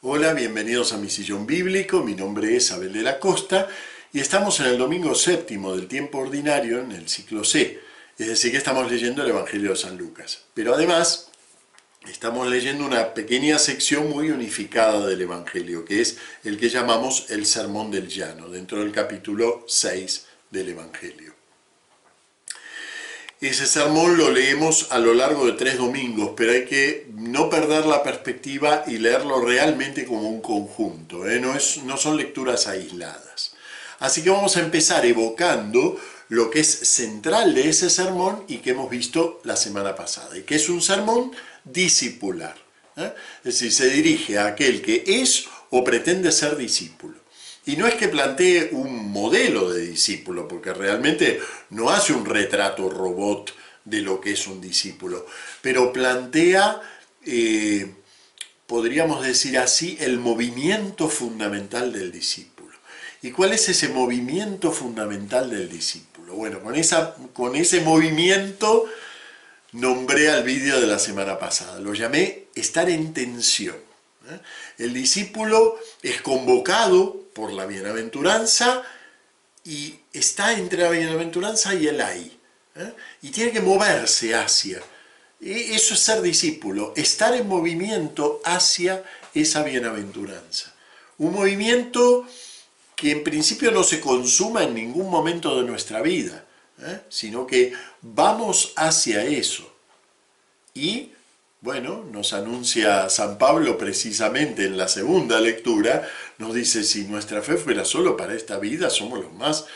Hola, bienvenidos a Mi Sillón Bíblico, mi nombre es Abel de la Costa y estamos en el domingo séptimo del tiempo ordinario en el ciclo C, es decir que estamos leyendo el Evangelio de San Lucas. Pero además estamos leyendo una pequeña sección muy unificada del Evangelio, que es el que llamamos el Sermón del Llano, dentro del capítulo 6 del Evangelio. Ese sermón lo leemos a lo largo de 3 domingos, pero hay que no perder la perspectiva y leerlo realmente como un conjunto, no son lecturas aisladas. Así que vamos a empezar evocando lo que es central de ese sermón y que hemos visto la semana pasada, y que es un sermón discipular. Es decir, se dirige a aquel que es o pretende ser discípulo. Y no es que plantee un modelo de discípulo, porque realmente no hace un retrato robot de lo que es un discípulo, pero plantea, podríamos decir así, el movimiento fundamental del discípulo. ¿Y cuál es ese movimiento fundamental del discípulo? Bueno, con ese movimiento nombré al vídeo de la semana pasada, lo llamé estar en tensión. El discípulo es convocado por la bienaventuranza y está entre la bienaventuranza y el ahí. Y tiene que moverse hacia. Eso es ser discípulo, estar en movimiento hacia esa bienaventuranza. Un movimiento que en principio no se consuma en ningún momento de nuestra vida, sino que vamos hacia eso. Y bueno, nos anuncia San Pablo precisamente en la segunda lectura, nos dice, si nuestra fe fuera solo para esta vida, somos los más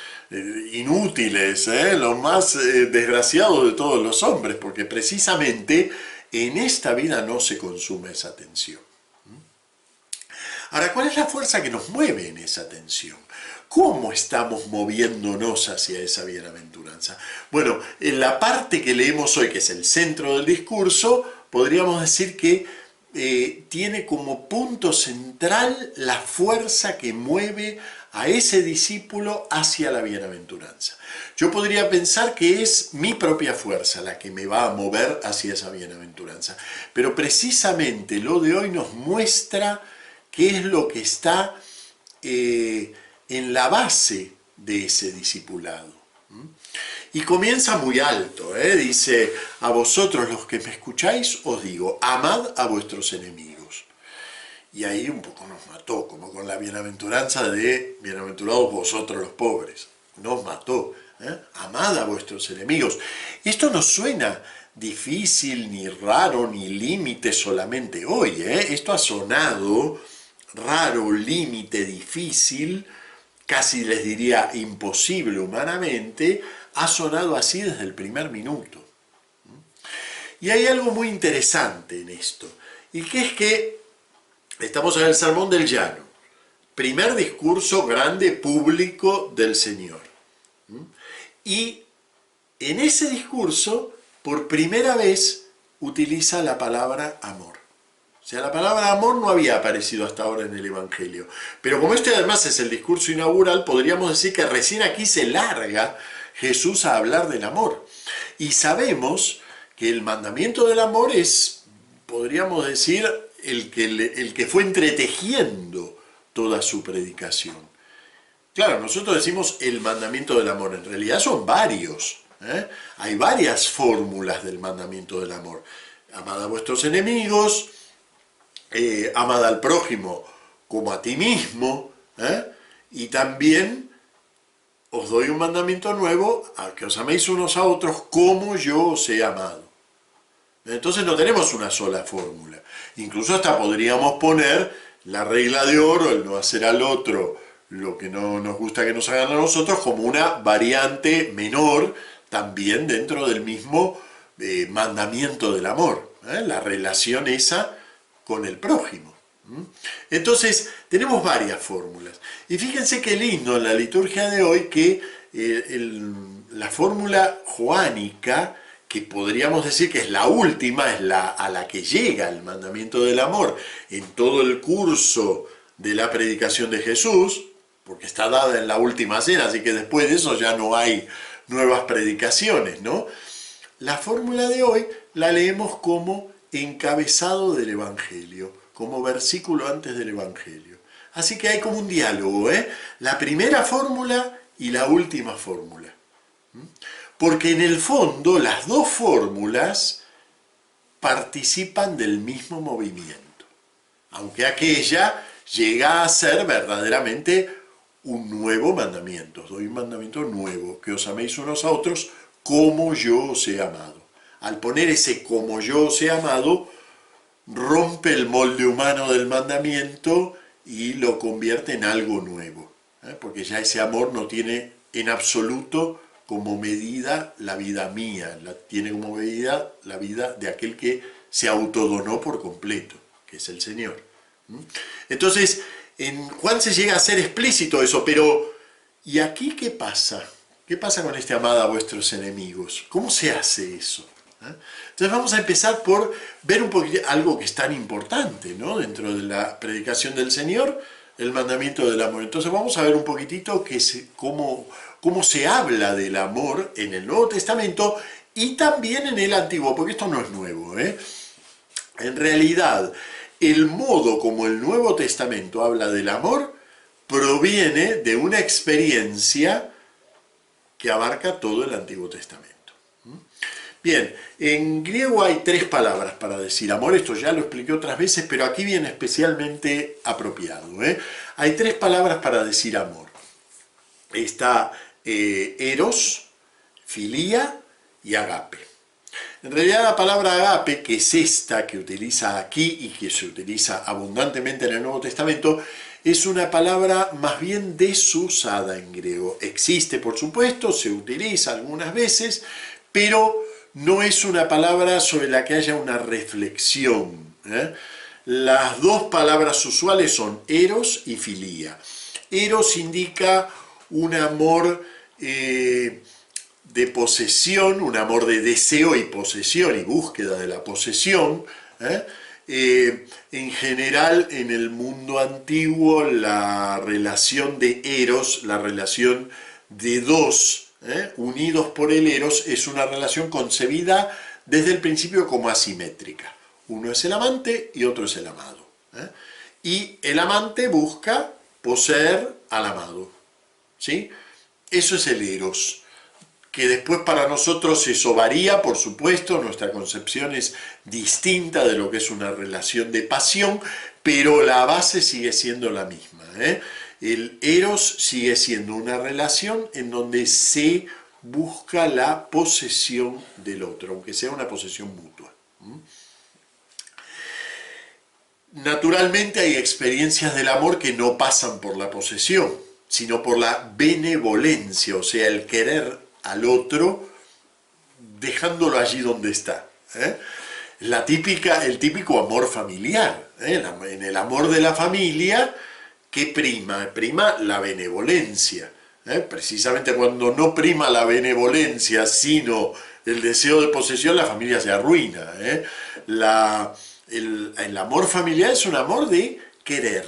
inútiles, los más desgraciados de todos los hombres, porque precisamente en esta vida no se consume esa tensión. Ahora, ¿cuál es la fuerza que nos mueve en esa tensión? ¿Cómo estamos moviéndonos hacia esa bienaventuranza? Bueno, en la parte que leemos hoy, que es el centro del discurso, podríamos decir que tiene como punto central la fuerza que mueve a ese discípulo hacia la bienaventuranza. Yo podría pensar que es mi propia fuerza la que me va a mover hacia esa bienaventuranza, pero precisamente lo de hoy nos muestra qué es lo que está en la base de ese discipulado. Y comienza muy alto, dice, a vosotros los que me escucháis os digo, amad a vuestros enemigos. Y ahí un poco nos mató, como con la bienaventuranza de bienaventurados vosotros los pobres. Nos mató, amad a vuestros enemigos. Esto no suena difícil, ni raro, ni límite solamente hoy, Esto ha sonado raro, límite, difícil, casi les diría imposible humanamente, ha sonado así desde el primer minuto. Y hay algo muy interesante en esto, y que es que estamos en el Sermón del Llano, primer discurso grande público del Señor. Y en ese discurso, por primera vez, utiliza la palabra amor. O sea, la palabra amor no había aparecido hasta ahora en el Evangelio. Pero como este además es el discurso inaugural, podríamos decir que recién aquí se larga Jesús a hablar del amor. Y sabemos que el mandamiento del amor es, podríamos decir, el que fue entretejiendo toda su predicación. Claro, nosotros decimos el mandamiento del amor, en realidad son varios. Hay varias fórmulas del mandamiento del amor. Amad a vuestros enemigos, amad al prójimo como a ti mismo, y también os doy un mandamiento nuevo, a que os améis unos a otros como yo os he amado. Entonces no tenemos una sola fórmula. Incluso hasta podríamos poner la regla de oro, el no hacer al otro lo que no nos gusta que nos hagan a nosotros, como una variante menor también dentro del mismo mandamiento del amor, la relación esa con el prójimo. Entonces, tenemos varias fórmulas. Y fíjense qué lindo en la liturgia de hoy que la fórmula joánica, que podríamos decir que es la última, es a la que llega el mandamiento del amor en todo el curso de la predicación de Jesús, porque está dada en la última cena, así que después de eso ya no hay nuevas predicaciones, ¿no? La fórmula de hoy la leemos como encabezado del Evangelio, como versículo antes del Evangelio. Así que hay como un diálogo, ¿eh? La primera fórmula y la última fórmula. Porque en el fondo las dos fórmulas participan del mismo movimiento, aunque aquella llega a ser verdaderamente un nuevo mandamiento. Os doy un mandamiento nuevo, que os améis unos a otros como yo os he amado. Al poner ese como yo os he amado, rompe el molde humano del mandamiento y lo convierte en algo nuevo, porque ya ese amor no tiene en absoluto como medida la vida mía, tiene como medida la vida de aquel que se autodonó por completo, que es el Señor. Entonces, en Juan se llega a ser explícito eso, pero ¿y aquí qué pasa? ¿Qué pasa con este amad a vuestros enemigos? ¿Cómo se hace eso? Entonces vamos a empezar por ver un poquito algo que es tan importante, ¿no? Dentro de la predicación del Señor, el mandamiento del amor. Entonces vamos a ver un poquitito cómo se habla del amor en el Nuevo Testamento y también en el Antiguo, porque esto no es nuevo, ¿eh? En realidad, el modo como el Nuevo Testamento habla del amor proviene de una experiencia que abarca todo el Antiguo Testamento. Bien, en griego hay 3 palabras para decir amor, esto ya lo expliqué otras veces, pero aquí viene especialmente apropiado, ¿eh? Hay 3 palabras para decir amor. Está eros, filía y agape. En realidad la palabra agape, que es esta que utiliza aquí y que se utiliza abundantemente en el Nuevo Testamento, es una palabra más bien desusada en griego. Existe, por supuesto, se utiliza algunas veces, pero no es una palabra sobre la que haya una reflexión, ¿eh? Las 2 palabras usuales son eros y filía. Eros indica un amor de posesión, un amor de deseo y posesión y búsqueda de la posesión. En general, en el mundo antiguo, la relación de eros, la relación de dos unidos por el eros, es una relación concebida desde el principio como asimétrica. Uno es el amante y otro es el amado. Y el amante busca poseer al amado, ¿sí? Eso es el eros, que después para nosotros eso varía, por supuesto, nuestra concepción es distinta de lo que es una relación de pasión, pero la base sigue siendo la misma, ¿eh? El eros sigue siendo una relación en donde se busca la posesión del otro, aunque sea una posesión mutua. Naturalmente hay experiencias del amor que no pasan por la posesión, sino por la benevolencia, o sea, el querer al otro dejándolo allí donde está. El típico amor familiar. En el amor de la familia, ¿qué prima? Prima la benevolencia. Precisamente cuando no prima la benevolencia, sino el deseo de posesión, la familia se arruina. El amor familiar es un amor de querer,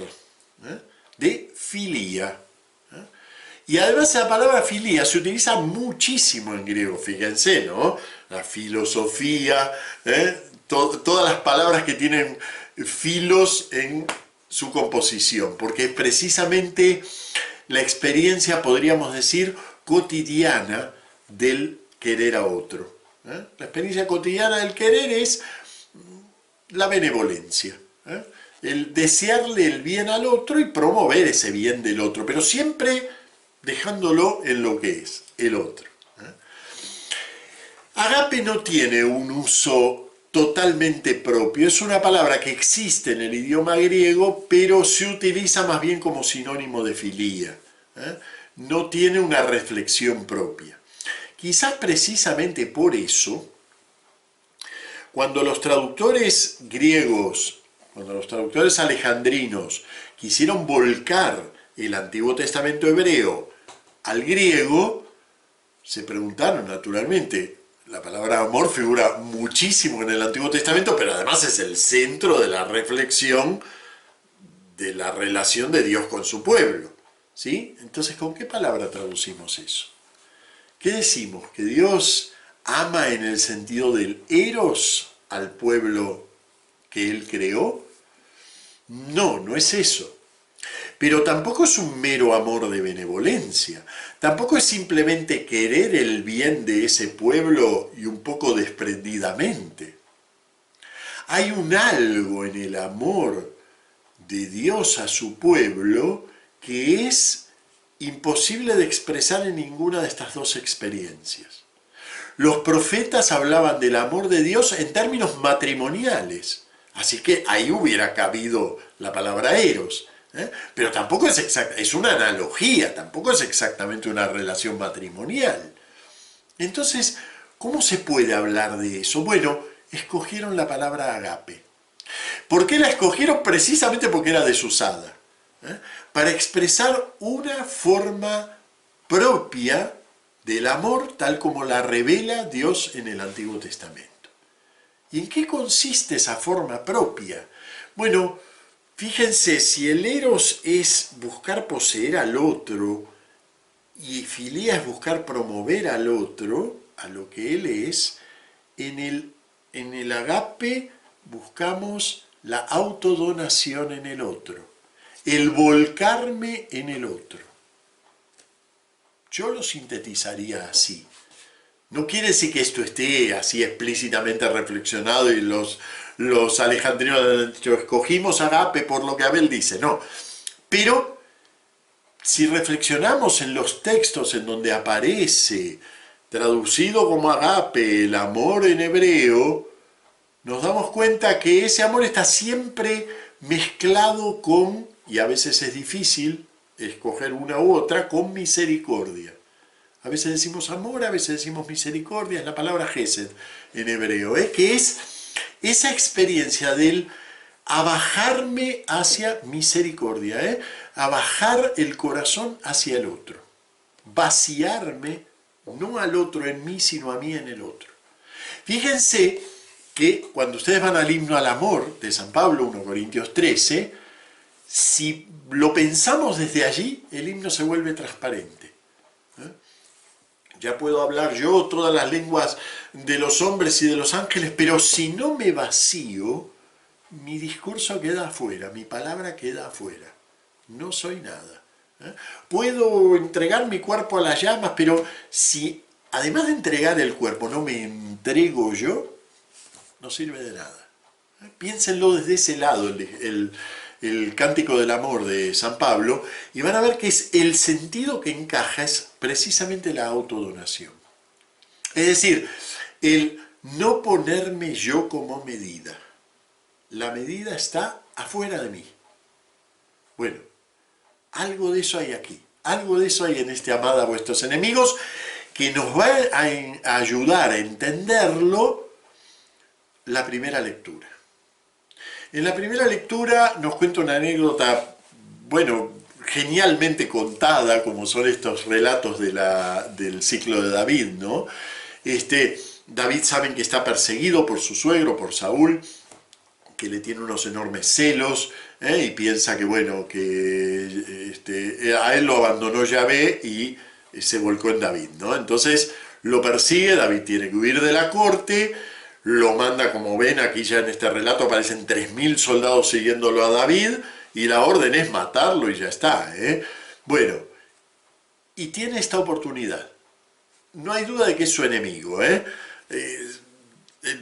de filía. Y además la palabra filía se utiliza muchísimo en griego, fíjense, ¿no? La filosofía, todas las palabras que tienen filos en su composición, porque es precisamente la experiencia, podríamos decir, cotidiana del querer a otro. La experiencia cotidiana del querer es la benevolencia, el desearle el bien al otro y promover ese bien del otro, pero siempre dejándolo en lo que es, el otro. Agape no tiene un uso totalmente propio, es una palabra que existe en el idioma griego, pero se utiliza más bien como sinónimo de filía. No tiene una reflexión propia. Quizás precisamente por eso, cuando los traductores griegos, cuando los traductores alejandrinos quisieron volcar el Antiguo Testamento hebreo al griego, se preguntaron naturalmente, la palabra amor figura muchísimo en el Antiguo Testamento, pero además es el centro de la reflexión de la relación de Dios con su pueblo, ¿sí? Entonces, ¿con qué palabra traducimos eso? ¿Qué decimos? ¿Que Dios ama en el sentido del eros al pueblo que Él creó? No, no es eso. Pero tampoco es un mero amor de benevolencia. Tampoco es simplemente querer el bien de ese pueblo y un poco desprendidamente. Hay un algo en el amor de Dios a su pueblo que es imposible de expresar en ninguna de estas dos experiencias. Los profetas hablaban del amor de Dios en términos matrimoniales, así que ahí hubiera cabido la palabra eros, pero tampoco es exacta, es una analogía, tampoco es exactamente una relación matrimonial. Entonces, ¿cómo se puede hablar de eso? Bueno, escogieron la palabra agape. ¿Por qué la escogieron? Precisamente porque era desusada, para expresar una forma propia del amor tal como la revela Dios en el Antiguo Testamento. ¿Y en qué consiste esa forma propia? Bueno, fíjense, si el eros es buscar poseer al otro y filía es buscar promover al otro, a lo que él es, en el agape buscamos la autodonación en el otro, el volcarme en el otro. Yo lo sintetizaría así. No quiere decir que esto esté así explícitamente reflexionado y los alejandrinos han dicho, escogimos agape por lo que Abel dice, no. Pero si reflexionamos en los textos en donde aparece traducido como agape el amor en hebreo, nos damos cuenta que ese amor está siempre mezclado con, y a veces es difícil escoger una u otra, con misericordia. A veces decimos amor, a veces decimos misericordia, es la palabra gesed en hebreo, que es esa experiencia del abajarme hacia misericordia, abajar el corazón hacia el otro, vaciarme no al otro en mí, sino a mí en el otro. Fíjense que cuando ustedes van al himno al amor de San Pablo, 1 Corintios 13, si lo pensamos desde allí, el himno se vuelve transparente. Ya puedo hablar yo todas las lenguas de los hombres y de los ángeles, pero si no me vacío, mi discurso queda afuera, mi palabra queda afuera. No soy nada. Puedo entregar mi cuerpo a las llamas, pero si además de entregar el cuerpo no me entrego yo, no sirve de nada. Piénsenlo desde ese lado, el cántico del amor de San Pablo, y van a ver que es el sentido que encaja es precisamente la autodonación. Es decir, el no ponerme yo como medida. La medida está afuera de mí. Bueno, algo de eso hay aquí, algo de eso hay en este amad a vuestros enemigos, que nos va a ayudar a entenderlo la primera lectura. En la primera lectura nos cuenta una anécdota, bueno, genialmente contada, como son estos relatos del ciclo de David, ¿no? David saben que está perseguido por su suegro, por Saúl, que le tiene unos enormes celos, y piensa que, bueno, que a él lo abandonó Yahvé y se volcó en David, ¿no? Entonces lo persigue, David tiene que huir de la corte, lo manda, como ven aquí ya en este relato aparecen 3000 soldados siguiéndolo a David, y la orden es matarlo y ya está, Bueno, y tiene esta oportunidad. No hay duda de que es su enemigo,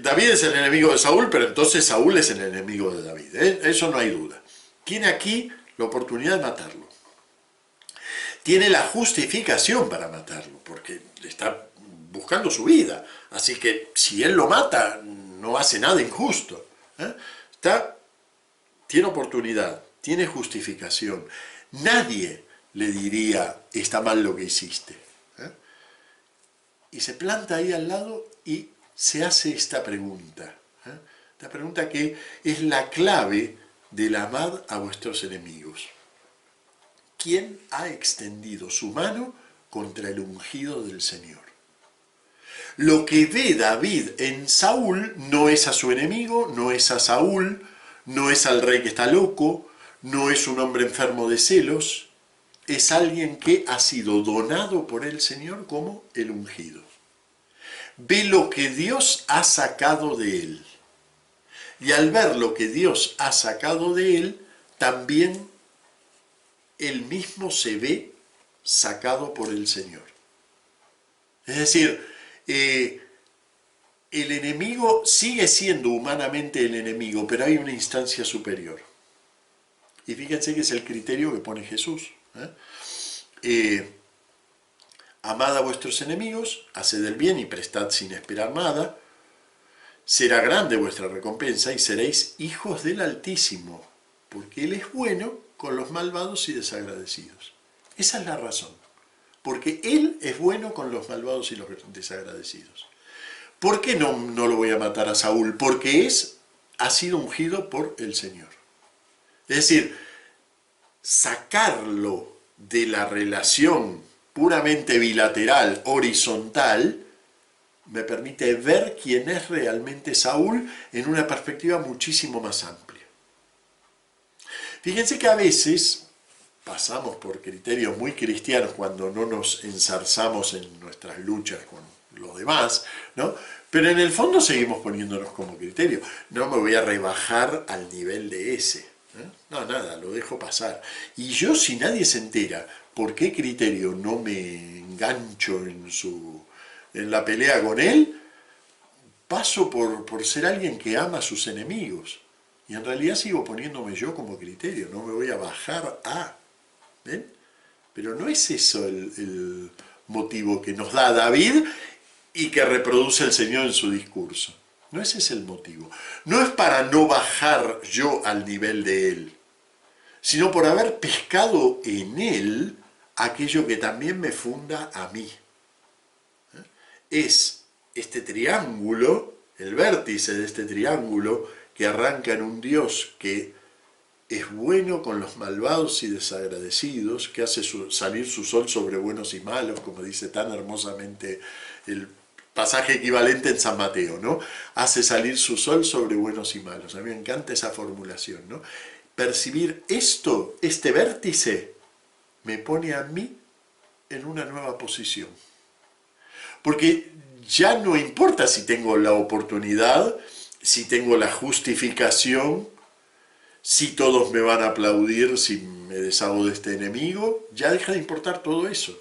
David es el enemigo de Saúl, pero entonces Saúl es el enemigo de David, eso no hay duda. Tiene aquí la oportunidad de matarlo. Tiene la justificación para matarlo, porque está buscando su vida. Así que si él lo mata, no hace nada injusto. Tiene oportunidad, tiene justificación. Nadie le diría, está mal lo que hiciste. Y se planta ahí al lado y se hace esta pregunta. Esta pregunta que es la clave del amad a vuestros enemigos. ¿Quién ha extendido su mano contra el ungido del Señor? Lo que ve David en Saúl no es a su enemigo, no es a Saúl, no es al rey que está loco, no es un hombre enfermo de celos, es alguien que ha sido donado por el Señor como el ungido. Ve lo que Dios ha sacado de él. Y al ver lo que Dios ha sacado de él, también él mismo se ve sacado por el Señor. Es decir, el enemigo sigue siendo humanamente el enemigo, pero hay una instancia superior. Y fíjense que es el criterio que pone Jesús. Amad a vuestros enemigos, haced el bien y prestad sin esperar nada, será grande vuestra recompensa y seréis hijos del Altísimo, porque Él es bueno con los malvados y desagradecidos. Esa es la razón, porque Él es bueno con los malvados y los desagradecidos. ¿Por qué no lo voy a matar a Saúl? Porque ha sido ungido por el Señor. Es decir, sacarlo de la relación puramente bilateral, horizontal, me permite ver quién es realmente Saúl en una perspectiva muchísimo más amplia. Fíjense que a veces pasamos por criterios muy cristianos cuando no nos ensarzamos en nuestras luchas con los demás, ¿no? Pero en el fondo seguimos poniéndonos como criterio. No me voy a rebajar al nivel de ese. No, nada, lo dejo pasar. Y yo, si nadie se entera por qué criterio no me engancho en la pelea con él, paso por ser alguien que ama a sus enemigos. Y en realidad sigo poniéndome yo como criterio, no me voy a bajar a. ¿Ven? Pero no es eso el motivo que nos da David y que reproduce el Señor en su discurso. No ese es el motivo. No es para no bajar yo al nivel de él, sino por haber pescado en él aquello que también me funda a mí. Es este triángulo, el vértice de este triángulo, que arranca en un Dios que es bueno con los malvados y desagradecidos, que hace salir su sol sobre buenos y malos, como dice tan hermosamente el pasaje equivalente en San Mateo, ¿no? Hace salir su sol sobre buenos y malos. A mí me encanta esa formulación, ¿no? Percibir esto, este vértice, me pone a mí en una nueva posición. Porque ya no importa si tengo la oportunidad, si tengo la justificación, si todos me van a aplaudir, si me deshago de este enemigo, ya deja de importar todo eso.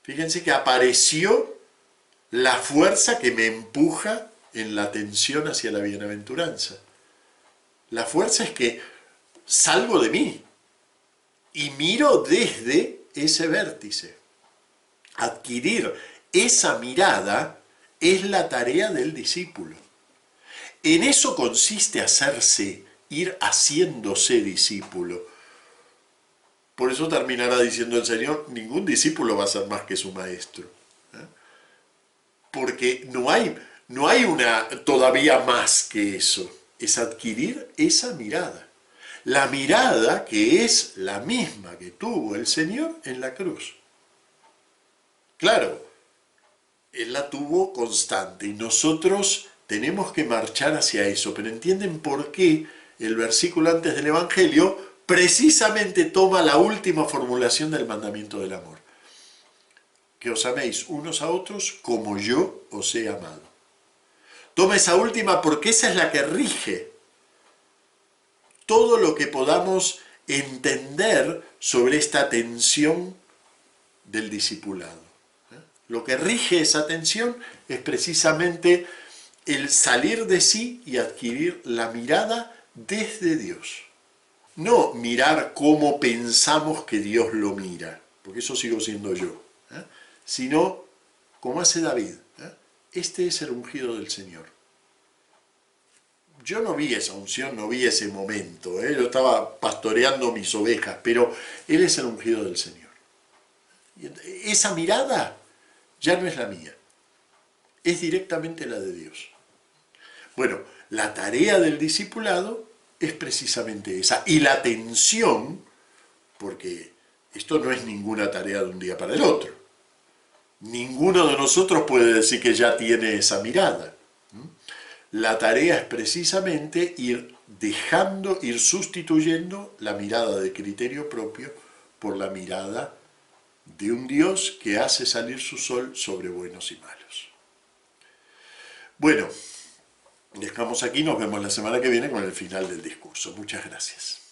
Fíjense que apareció la fuerza que me empuja en la tensión hacia la bienaventuranza. La fuerza es que salgo de mí y miro desde ese vértice. Adquirir esa mirada es la tarea del discípulo. En eso consiste ir haciéndose discípulo. Por eso terminará diciendo el Señor, ningún discípulo va a ser más que su maestro. Porque no hay una todavía más que eso. Es adquirir esa mirada. La mirada que es la misma que tuvo el Señor en la cruz. Claro, Él la tuvo constante y nosotros tenemos que marchar hacia eso. Pero ¿entienden por qué el versículo antes del Evangelio precisamente toma la última formulación del mandamiento del amor? Que os améis unos a otros como yo os he amado. Toma esa última porque esa es la que rige todo lo que podamos entender sobre esta tensión del discipulado. Lo que rige esa tensión es precisamente el salir de sí y adquirir la mirada desde Dios. No mirar cómo pensamos que Dios lo mira, porque eso sigo siendo yo, sino como hace David. Este es el ungido del Señor. Yo no vi esa unción, no vi ese momento, yo estaba pastoreando mis ovejas, pero Él es el ungido del Señor. Y esa mirada ya no es la mía, es directamente la de Dios. Bueno, la tarea del discipulado es precisamente esa, y la tensión, porque esto no es ninguna tarea de un día para el otro. Ninguno de nosotros puede decir que ya tiene esa mirada. La tarea es precisamente ir sustituyendo la mirada de criterio propio por la mirada de un Dios que hace salir su sol sobre buenos y malos. Bueno, Dejamos aquí, nos vemos la semana que viene con el final del discurso. Muchas gracias.